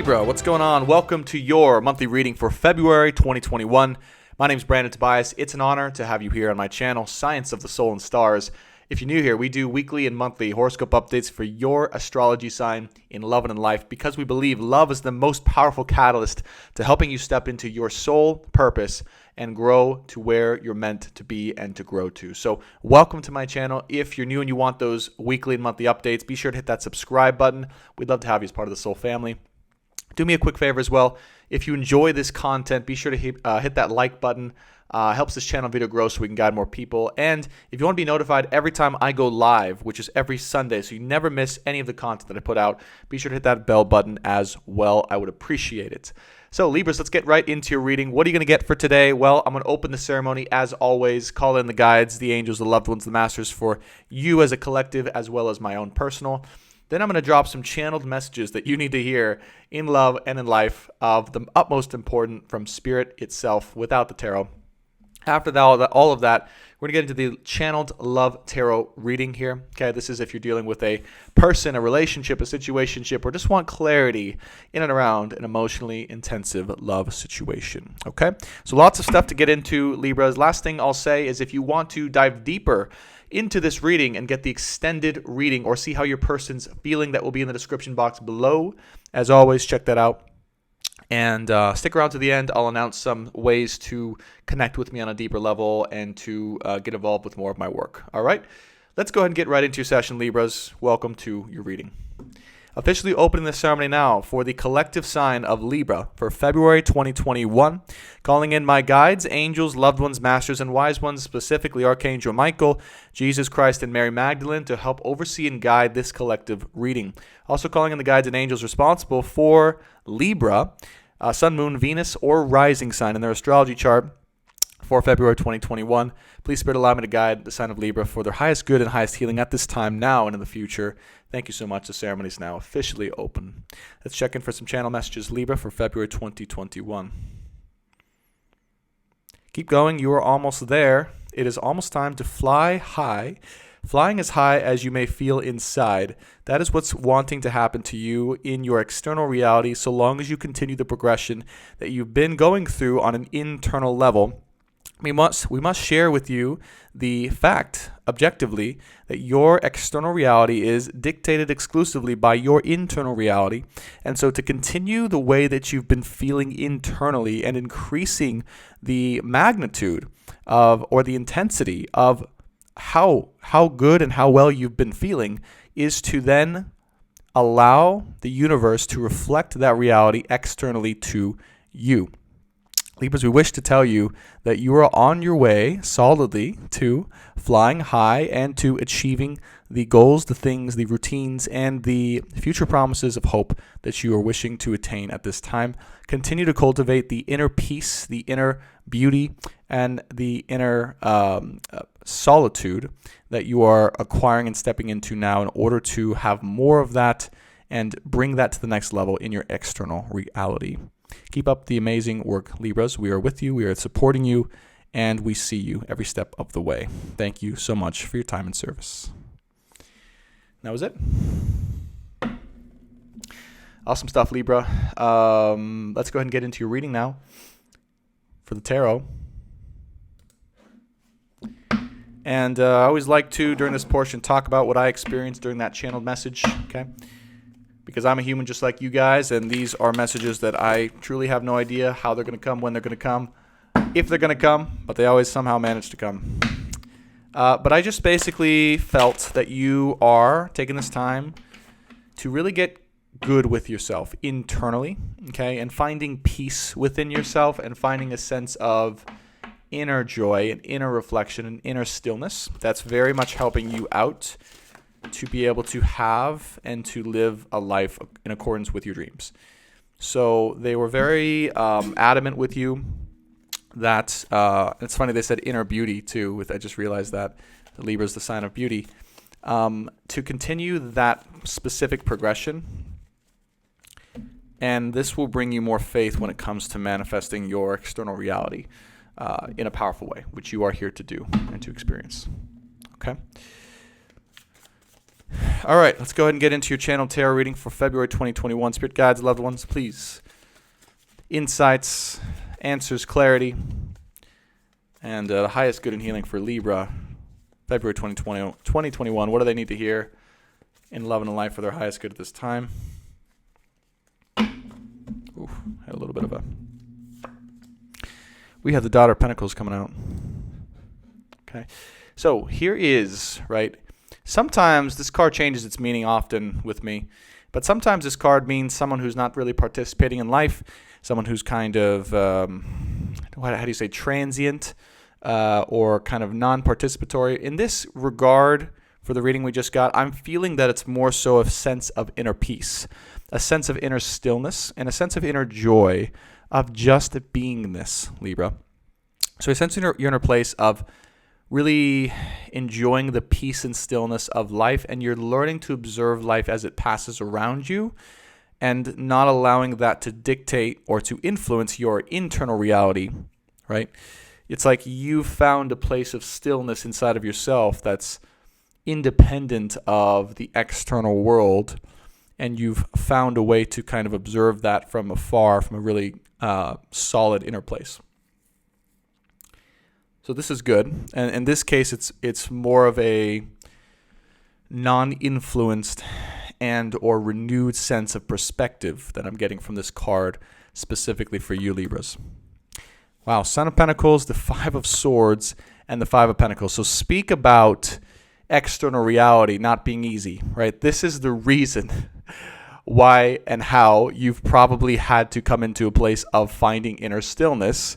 Libra, what's going on? Welcome to your monthly reading for February 2021. My name is Brandon Tobias. It's an honor to have you here on my channel, Science of the Soul and Stars. If you're new here, we do weekly and monthly horoscope updates for your astrology sign in love and in life because we believe love is the most powerful catalyst to helping you step into your soul purpose and grow to where you're meant to be and to grow to. So welcome to my channel. If you're new and you want those weekly and monthly updates, be sure to hit that subscribe button. We'd love to have you as part of the Soul family. Do me a quick favor as well. If you enjoy this content, be sure to hit that like button. Helps this channel video grow so we can guide more people. And if you want to be notified every time I go live, which is every Sunday, so you never miss any of the content that I put out, be sure to hit that bell button as well. I would appreciate it. So Libras, let's get right into your reading. What are you going to get for today? Well, I'm going to open the ceremony as always, call in the guides, the angels, the loved ones, the masters for you as a collective as well as my own personal. Then I'm going to drop some channeled messages that you need to hear in love and in life of the utmost important from Spirit itself without the tarot. After that, all of that, we're going to get into the channeled love tarot reading here. Okay, this is if you're dealing with a person, a relationship, a situationship, or just want clarity in and around an emotionally intensive love situation. Okay, so lots of stuff to get into, Libras. Last thing I'll say is if you want to dive deeper into this reading and get the extended reading or see how your person's feeling, that will be in the description box below. As always, check that out. And stick around to the end. I'll announce some ways to connect with me on a deeper level and to get involved with more of my work. All right, let's go ahead and get right into your session, Libras. Welcome to your reading. Officially opening the ceremony now for the collective sign of Libra for February 2021. Calling in my guides, angels, loved ones, masters, and wise ones, specifically Archangel Michael, Jesus Christ, and Mary Magdalene to help oversee and guide this collective reading. Also calling in the guides and angels responsible for Libra, Sun, Moon, Venus, or rising sign in their astrology chart for February 2021. Please, Spirit, allow me to guide the sign of Libra for their highest good and highest healing at this time, now and in the future. Thank you so much. The ceremony is now officially open. Let's check in for some channel messages, Libra, for February 2021. Keep going. You are almost there. It is almost time to fly high. Flying as high as you may feel inside. That is what's wanting to happen to you in your external reality so long as you continue the progression that you've been going through on an internal level. We must share with you the fact, objectively, that your external reality is dictated exclusively by your internal reality. And so to continue the way that you've been feeling internally and increasing the magnitude of, or the intensity of how good and how well you've been feeling is to then allow the universe to reflect that reality externally to you. Libras, we wish to tell you that you are on your way solidly to flying high and to achieving the goals, the things, the routines, and the future promises of hope that you are wishing to attain at this time. Continue to cultivate the inner peace, the inner beauty, and the inner solitude that you are acquiring and stepping into now in order to have more of that and bring that to the next level in your external reality. Keep up the amazing work, Libras. We are with you, we are supporting you, and we see you every step of the way. Thank you so much for your time and service. That was it. Awesome stuff, Libra. Let's go ahead and get into your reading now for the tarot. And I always like to, during this portion, talk about what I experienced during that channeled message, okay? Because I'm a human just like you guys, and these are messages that I truly have no idea how they're going to come, when they're going to come, if they're going to come, but they always somehow manage to come. But I just basically felt that you are taking this time to really get good with yourself internally, okay, and finding peace within yourself and finding a sense of inner joy and inner reflection and inner stillness. That's very much helping you out to be able to have and to live a life in accordance with your dreams. So they were very adamant with you that, it's funny they said inner beauty too, I just realized that Libra is the sign of beauty, to continue that specific progression. And this will bring you more faith when it comes to manifesting your external reality in a powerful way, which you are here to do and to experience. Okay? All right, let's go ahead and get into your channel tarot reading for February 2021. Spirit guides, loved ones, please. Insights, answers, clarity, and the highest good and healing for Libra, February 2021. What do they need to hear in love and in life for their highest good at this time? Ooh, had a little bit of a... We have the Daughter of Pentacles coming out. Okay, so here is, right... Sometimes this card changes its meaning often with me, but sometimes this card means someone who's not really participating in life, someone who's kind of, how do you say, transient or kind of non-participatory. In this regard, for the reading we just got, I'm feeling that it's more so a sense of inner peace, a sense of inner stillness, and a sense of inner joy of just beingness, Libra. So a sense you're in a place of really enjoying the peace and stillness of life, and you're learning to observe life as it passes around you and not allowing that to dictate or to influence your internal reality, right? It's like you've found a place of stillness inside of yourself that's independent of the external world, and you've found a way to kind of observe that from afar, from a really solid inner place. So this is good, and in this case, it's more of a non-influenced and or renewed sense of perspective that I'm getting from this card, specifically for you, Libras. Wow, Son of Pentacles, the Five of Swords, and the Five of Pentacles. So speak about external reality not being easy, right? This is the reason why and how you've probably had to come into a place of finding inner stillness,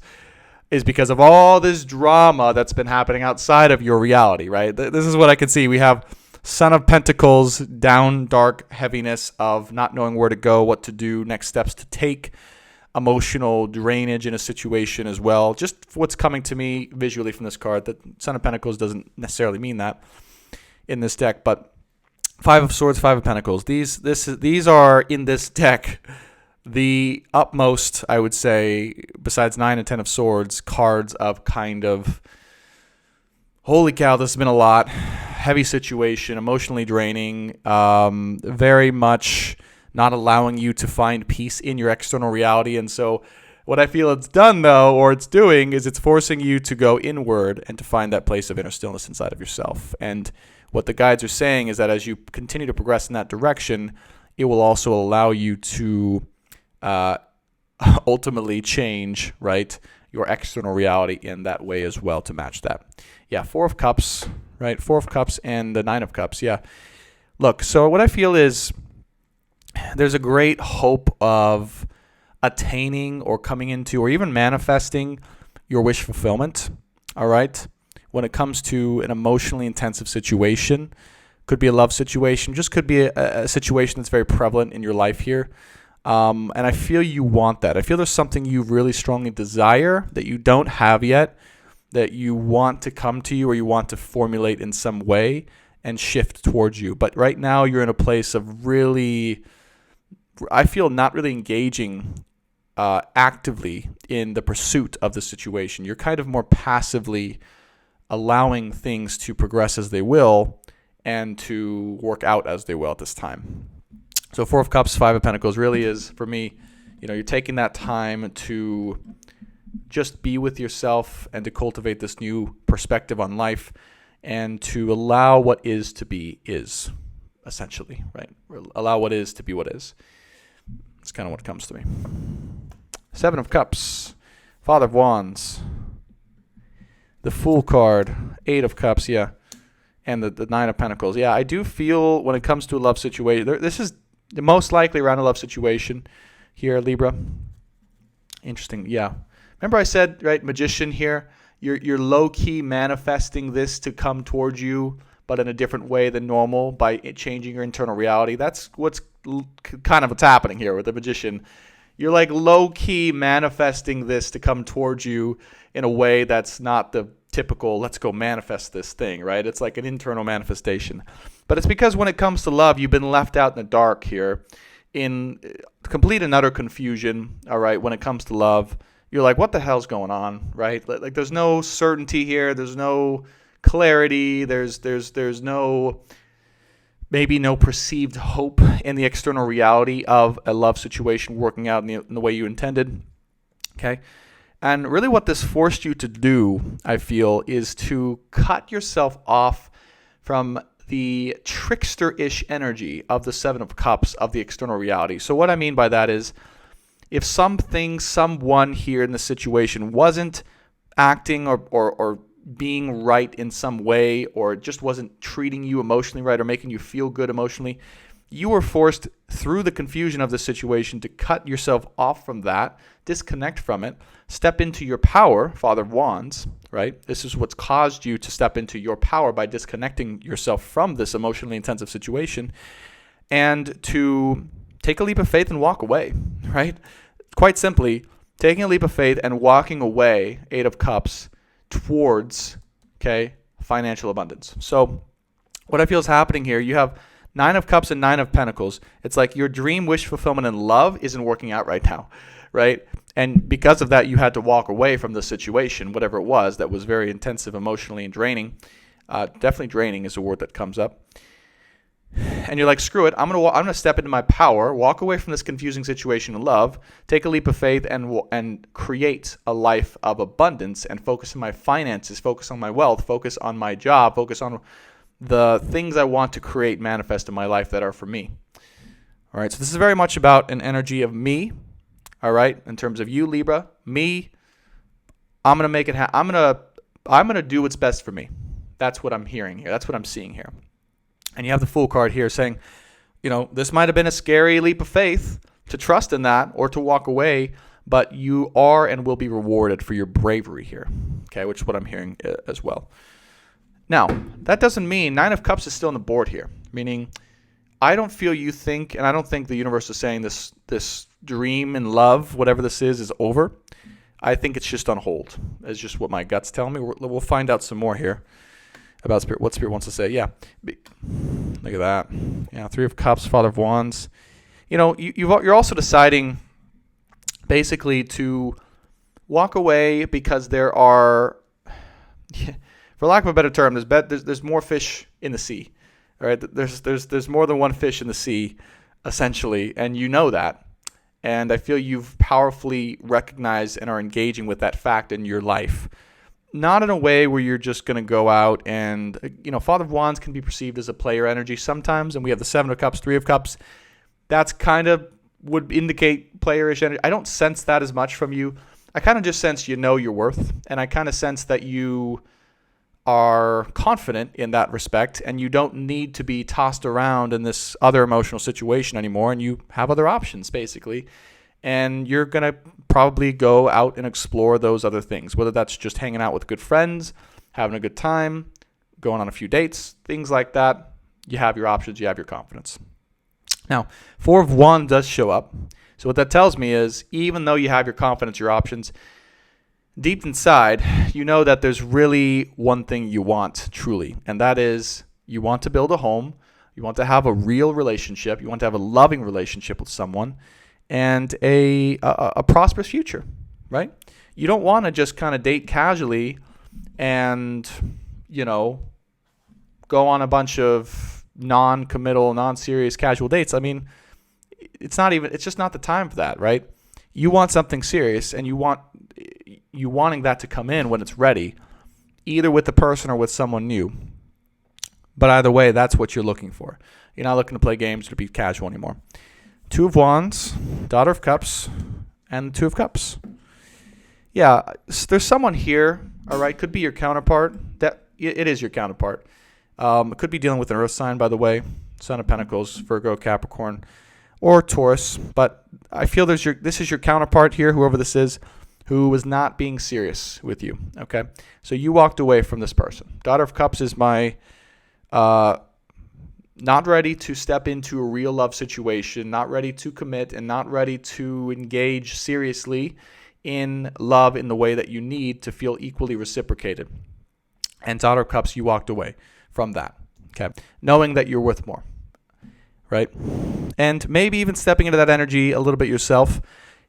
is because of all this drama that's been happening outside of your reality, right? This is what I can see. We have Son of Pentacles, down, dark, heaviness of not knowing where to go, what to do, next steps to take, emotional drainage in a situation as well. Just what's coming to me visually from this card, that Son of Pentacles doesn't necessarily mean that in this deck, but Five of Swords, Five of Pentacles. These are in this deck the utmost, I would say, besides 9 and 10 of Swords, cards of kind of, holy cow, this has been a lot, heavy situation, emotionally draining, very much not allowing you to find peace in your external reality. And so what I feel it's done, though, or it's doing, is it's forcing you to go inward and to find that place of inner stillness inside of yourself. And what the guides are saying is that as you continue to progress in that direction, it will also allow you to ultimately change, right, your external reality in that way as well to match that. Yeah, Four of Cups, right? Four of Cups and the Nine of Cups. Yeah. Look, so what I feel is there's a great hope of attaining or coming into or even manifesting your wish fulfillment, all right? When it comes to an emotionally intensive situation, could be a love situation, just could be a situation that's very prevalent in your life here. And I feel you want that. I feel there's something you really strongly desire that you don't have yet, that you want to come to you or you want to formulate in some way and shift towards you. But right now you're in a place of really, I feel, not really engaging actively in the pursuit of the situation. You're kind of more passively allowing things to progress as they will and to work out as they will at this time. So Four of Cups, Five of Pentacles really is, for me, you're taking that time to just be with yourself and to cultivate this new perspective on life and to allow what is to be is, essentially, right? Allow what is to be what is. That's kind of what comes to me. Seven of Cups, Father of Wands, the Fool card, Eight of Cups, yeah, and the Nine of Pentacles. Yeah, I do feel when it comes to a love situation, this is most likely around a love situation here, Libra. Interesting, yeah. Remember I said, right, Magician here, you're low-key manifesting this to come towards you, but in a different way than normal by changing your internal reality. That's what's kind of what's happening here with the Magician. You're like low-key manifesting this to come towards you in a way that's not the typical, let's go manifest this thing, right? It's like an internal manifestation. But it's because when it comes to love, you've been left out in the dark here in complete and utter confusion, all right, when it comes to love. You're like, what the hell's going on, right? Like there's no certainty here. There's no clarity. There's no maybe no perceived hope in the external reality of a love situation working out in the way you intended. Okay. And really what this forced you to do, I feel, is to cut yourself off from the trickster-ish energy of the Seven of Cups of the external reality. So what I mean by that is, if someone here in the situation wasn't acting or being right in some way, or just wasn't treating you emotionally right or making you feel good emotionally, you were forced through the confusion of the situation to cut yourself off from that, disconnect from it, step into your power, Father of Wands, right? This is what's caused you to step into your power by disconnecting yourself from this emotionally intensive situation, and to take a leap of faith and walk away, right? Quite simply, taking a leap of faith and walking away, Eight of Cups, towards, financial abundance. So what I feel is happening here, you have Nine of Cups and Nine of Pentacles. It's like your dream wish fulfillment in love isn't working out right now, right? And because of that, you had to walk away from the situation, whatever it was, that was very intensive emotionally and draining. Definitely draining is a word that comes up. And you're like, screw it, I'm gonna step into my power, walk away from this confusing situation in love, take a leap of faith, and create a life of abundance, and focus on my finances, focus on my wealth, focus on my job, focus on the things I want to create, manifest in my life that are for me. All right, so this is very much about an energy of me. All right, in terms of you, Libra, me, I'm gonna make it I'm gonna do what's best for me. That's what I'm hearing here. That's what I'm seeing here. And you have the Fool card here saying, this might have been a scary leap of faith to trust in that or to walk away, but you are and will be rewarded for your bravery here, which is what I'm hearing as well. Now, that doesn't mean Nine of Cups is still on the board here, meaning I don't feel you think, and I don't think the universe is saying this dream and love, whatever this is over. I think it's just on hold. It's just what my guts tell me. We'll find out some more here about Spirit, what Spirit wants to say. Yeah, look at that. Yeah, Three of Cups, Father of Wands. You're also deciding basically to walk away because there are, for lack of a better term, there's more fish in the sea. All right, there's more than one fish in the sea, essentially, and you know that. And I feel you've powerfully recognized and are engaging with that fact in your life. Not in a way where you're just going to go out and, Father of Wands can be perceived as a player energy sometimes, and we have the Seven of Cups, Three of Cups. That's kind of would indicate playerish energy. I don't sense that as much from you. I kind of just sense you know your worth, and I kind of sense that you are confident in that respect, and you don't need to be tossed around in this other emotional situation anymore, and you have other options, basically. And you're going to probably go out and explore those other things, whether that's just hanging out with good friends, having a good time, going on a few dates, things like that. You have your options. You have your confidence. Now, Four of Wands does show up. So what that tells me is, even though you have your confidence, your options, deep inside, you know that there's really one thing you want truly, and that is you want to build a home. You want to have a real relationship. You want to have a loving relationship with someone, and a prosperous future, right? You don't want to just kind of date casually and, go on a bunch of non-committal, non-serious casual dates. I mean, it's just not the time for that, right? You want something serious, and you wanting that to come in when it's ready, either with the person or with someone new. But either way, that's what you're looking for. You're not looking to play games or to be casual anymore. Two of Wands, Daughter of Cups, and the Two of Cups. Yeah, there's someone here, all right, could be your counterpart. It is your counterpart. It could be dealing with an earth sign, by the way, Son of Pentacles, Virgo, Capricorn, or Taurus. But I feel this is your counterpart here, whoever this is, who was not being serious with you, okay? So you walked away from this person. Daughter of Cups is my not ready to step into a real love situation, not ready to commit, and not ready to engage seriously in love in the way that you need to feel equally reciprocated. And Daughter of Cups, you walked away from that, okay? Knowing that you're worth more, right? And maybe even stepping into that energy a little bit yourself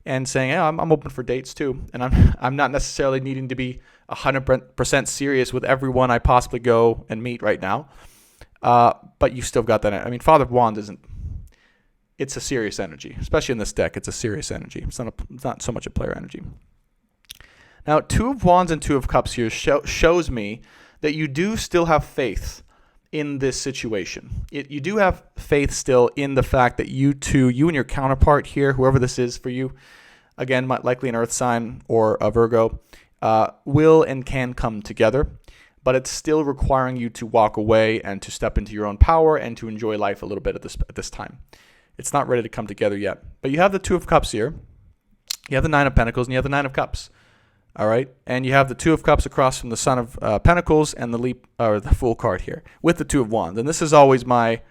and saying, hey, I'm open for dates too. And I'm not necessarily needing to be 100% serious with everyone I possibly go and meet right now. but you still got that. I mean, Father of Wands isn't. It's a serious energy, especially in this deck. It's a serious energy. It's not so much a player energy. Now, Two of Wands and Two of Cups here shows me that you do still have faith in this situation. You do have faith still in the fact that you and your counterpart here, whoever this is for you, again, likely an earth sign or a Virgo, will and can come together. But it's still requiring you to walk away and to step into your own power and to enjoy life a little bit at this time. It's not ready to come together yet. But you have the Two of Cups here. You have the Nine of Pentacles and you have the Nine of Cups. All right, and you have the Two of Cups across from the Son of Pentacles and the Fool card here with the Two of Wands. And this is always my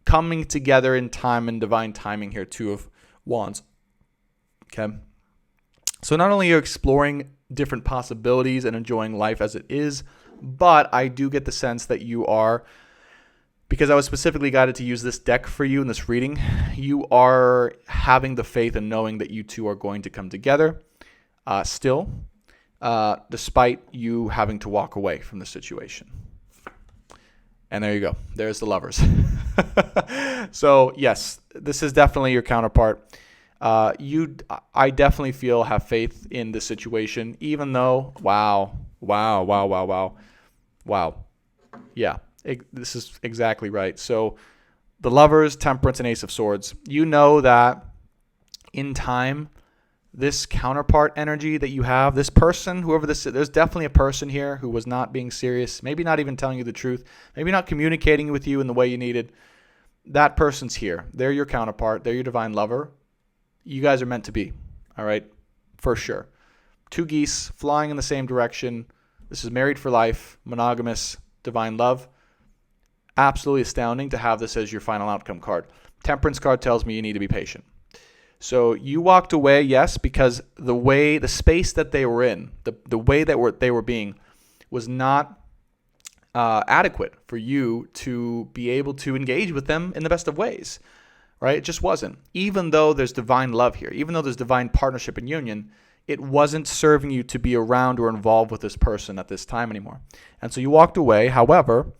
coming together in time and divine timing here, Two of Wands. Okay, so not only are you exploring different possibilities and enjoying life as it is, but I do get the sense that you are, because I was specifically guided to use this deck for you in this reading, you are having the faith and knowing that you two are going to come together still. Despite you having to walk away from the situation. And there you go. There's the Lovers. So, yes, this is definitely your counterpart. I definitely have faith in this situation, even though, wow. Yeah, this is exactly right. So, the Lovers, Temperance, and Ace of Swords. You know that in time, this counterpart energy that you have, this person, whoever this is, there's definitely a person here who was not being serious, maybe not even telling you the truth, maybe not communicating with you in the way you needed. That person's here. They're your counterpart. They're your divine lover. You guys are meant to be, all right? For sure. Two geese flying in the same direction. This is married for life, monogamous, divine love. Absolutely astounding to have this as your final outcome card. Temperance card tells me you need to be patient. So you walked away, yes, because the space that they were in, the way that they were being, was not adequate for you to be able to engage with them in the best of ways, right? It just wasn't. Even though there's divine love here, even though there's divine partnership and union, it wasn't serving you to be around or involved with this person at this time anymore. And so you walked away. However,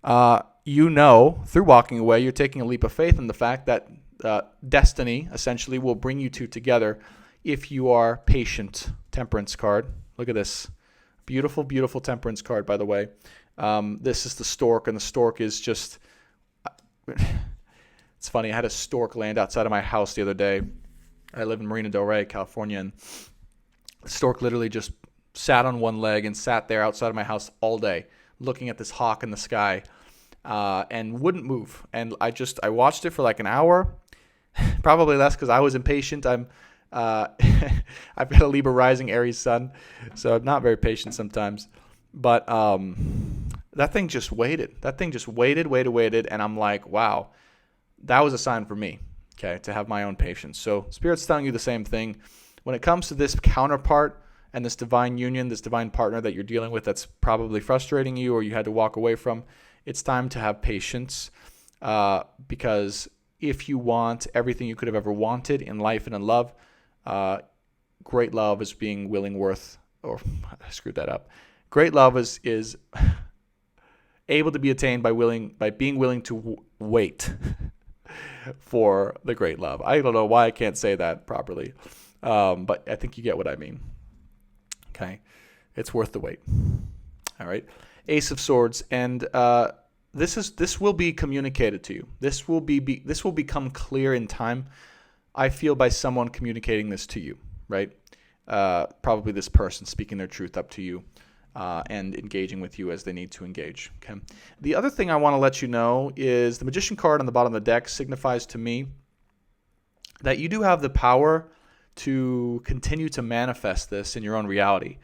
through walking away, you're taking a leap of faith in the fact that destiny essentially will bring you two together if you are patient. Temperance card. Look at this. Beautiful, beautiful Temperance card, by the way. This is the stork, and the stork is just... It's funny. I had a stork land outside of my house the other day. I live in Marina Del Rey, California, and the stork literally just sat on one leg and sat there outside of my house all day looking at this hawk in the sky and wouldn't move. And I watched it for like an hour. Probably less because I was impatient. I've got a Libra rising Aries sun, so I'm not very patient sometimes. But that thing just waited. Waited, and I'm like, wow, that was a sign for me, okay, to have my own patience. So Spirit's telling you the same thing. When it comes to this counterpart and this divine union, this divine partner that you're dealing with that's probably frustrating you or you had to walk away from, it's time to have patience because if you want everything you could have ever wanted in life and in love, great love is being willing worth, or I screwed that up. Great love is able to be attained by being willing to wait for the great love. I don't know why I can't say that properly, but I think you get what I mean. Okay, it's worth the wait. All right, Ace of Swords, and this will be communicated to you. This will become clear in time. I feel by someone communicating this to you, right? Probably this person speaking their truth up to you and engaging with you as they need to engage. Okay. The other thing I want to let you know is the Magician card on the bottom of the deck signifies to me that you do have the power to continue to manifest this in your own reality.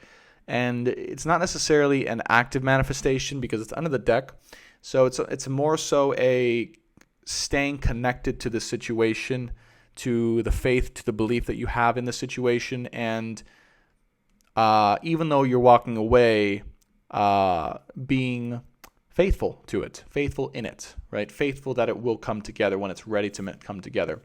And it's not necessarily an active manifestation because it's under the deck. So it's more so a staying connected to the situation, to the faith, to the belief that you have in the situation. And even though you're walking away, being faithful to it, faithful in it, right? Faithful that it will come together when it's ready to come together.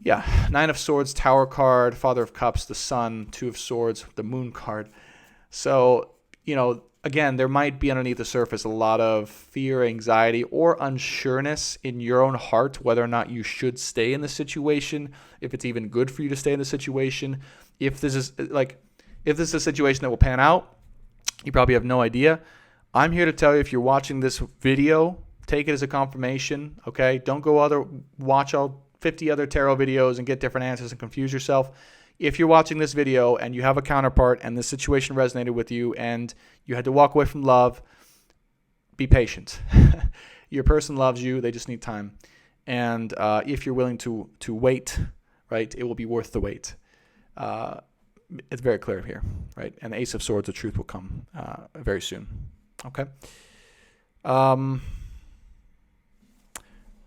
Yeah, Nine of Swords, Tower card, Father of Cups, the Sun, Two of Swords, the Moon card. So, again, there might be underneath the surface a lot of fear, anxiety, or unsureness in your own heart whether or not you should stay in the situation, if it's even good for you to stay in the situation, if this is a situation that will pan out. You probably have no idea. I'm here to tell you, if you're watching this video, take it as a confirmation, okay? Don't go watch all 50 other tarot videos and get different answers and confuse yourself. If you're watching this video and you have a counterpart and this situation resonated with you and you had to walk away from love, be patient. Your person loves you. They just need time. And if you're willing to wait, right, it will be worth the wait. It's very clear here, right? And the Ace of Swords, the truth will come very soon. Okay.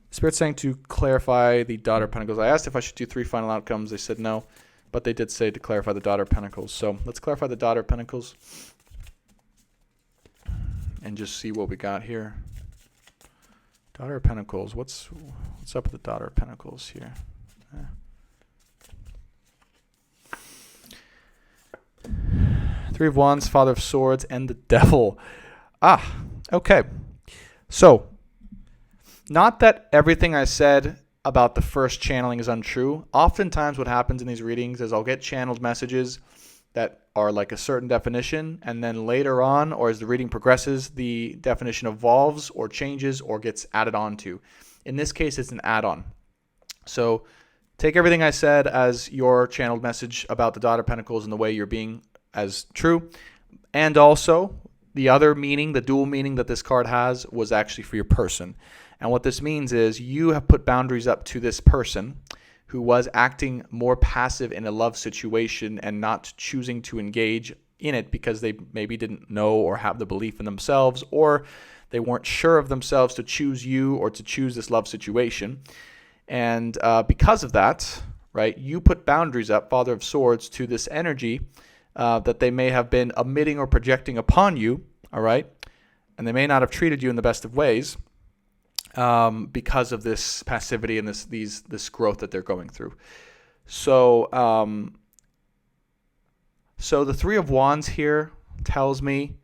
Spirit's saying to clarify the Daughter of Pentacles. I asked if I should do 3 final outcomes. They said no, but they did say to clarify the Daughter of Pentacles. So let's clarify the Daughter of Pentacles and just see what we got here. Daughter of Pentacles. What's up with the Daughter of Pentacles here? Three of Wands, Father of Swords, and the Devil. Okay. So, not that everything I said about the first channeling is untrue. Oftentimes what happens in these readings is I'll get channeled messages that are like a certain definition, and then later on, or as the reading progresses, the definition evolves or changes or gets added on to. In this case, it's an add-on. So take everything I said as your channeled message about the Daughter of Pentacles and the way you're being as true. And also, the other meaning, the dual meaning that this card has, was actually for your person. And what this means is you have put boundaries up to this person who was acting more passive in a love situation and not choosing to engage in it because they maybe didn't know or have the belief in themselves, or they weren't sure of themselves to choose you or to choose this love situation. And because of that, right, you put boundaries up, Father of Swords, to this energy that they may have been emitting or projecting upon you, all right? And they may not have treated you in the best of ways because of this passivity and this growth that they're going through. So, so the Three of Wands here tells me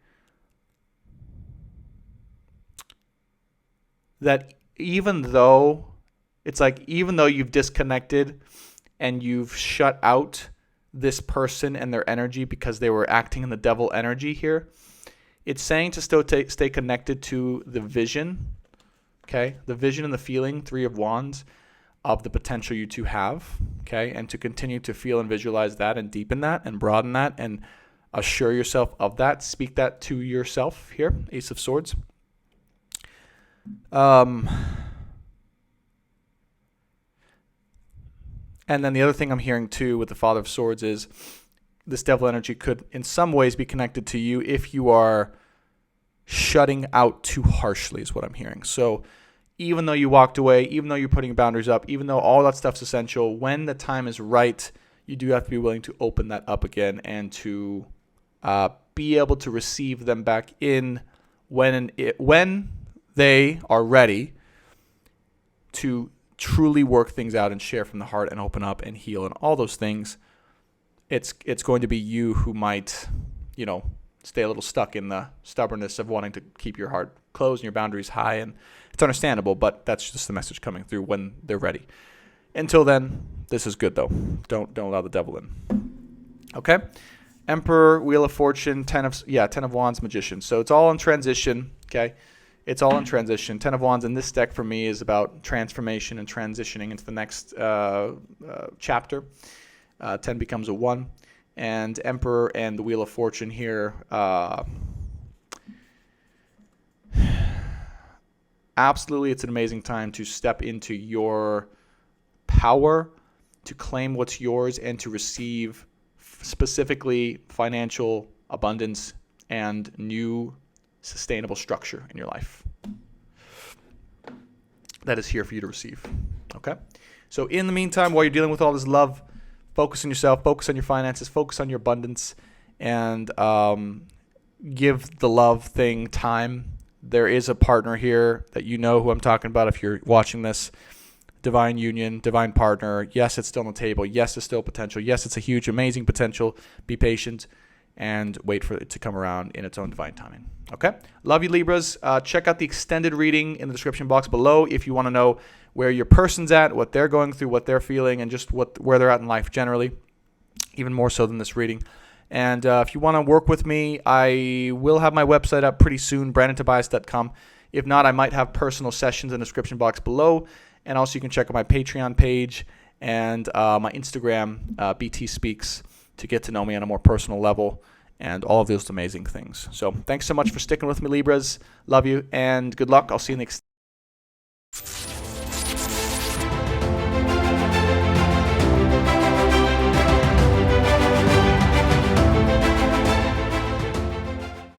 that even though you've disconnected and you've shut out this person and their energy because they were acting in the devil energy here, it's saying to still stay connected to the vision, okay? The vision and the feeling, Three of Wands, of the potential you two have, okay? And to continue to feel and visualize that and deepen that and broaden that and assure yourself of that. Speak that to yourself here, Ace of Swords. And then the other thing I'm hearing too with the Father of Swords is this devil energy could in some ways be connected to you if you are shutting out too harshly, is what I'm hearing. So even though you walked away, even though you're putting boundaries up, even though all that stuff's essential, when the time is right, you do have to be willing to open that up again and to be able to receive them back in when they are ready to truly work things out and share from the heart and open up and heal and all those things. It's going to be you who might, stay a little stuck in the stubbornness of wanting to keep your heart closed and your boundaries high, and it's understandable, but that's just the message coming through when they're ready. Until then, this is good though. Don't allow the devil in. Okay? Emperor, Wheel of Fortune, Ten of Wands, Magician. So it's all in transition, okay? It's all in transition. Ten of Wands in this deck for me is about transformation and transitioning into the next chapter. 10 becomes a 1. And Emperor and the Wheel of Fortune here, absolutely it's an amazing time to step into your power, to claim what's yours, and to receive specifically financial abundance and new sustainable structure in your life that is here for you to receive. Okay? So in the meantime, while you're dealing with all this love, focus on yourself, focus on your finances, focus on your abundance, and give the love thing time. There is a partner here that you know who I'm talking about if you're watching this. Divine union, divine partner. Yes, it's still on the table. Yes, it's still potential. Yes, it's a huge, amazing potential. Be patient. and wait for it to come around in its own divine timing. Okay? Love you, Libras. Check out the extended reading in the description box below if you want to know where your person's at, what they're going through, what they're feeling, and just where they're at in life generally, even more so than this reading. And if you want to work with me, I will have my website up pretty soon, brandontobias.com. If not, I might have personal sessions in the description box below. And also you can check out my Patreon page and my Instagram, BT Speaks, to get to know me on a more personal level and all of those amazing things. So thanks so much for sticking with me, Libras. Love you and good luck. I'll see you next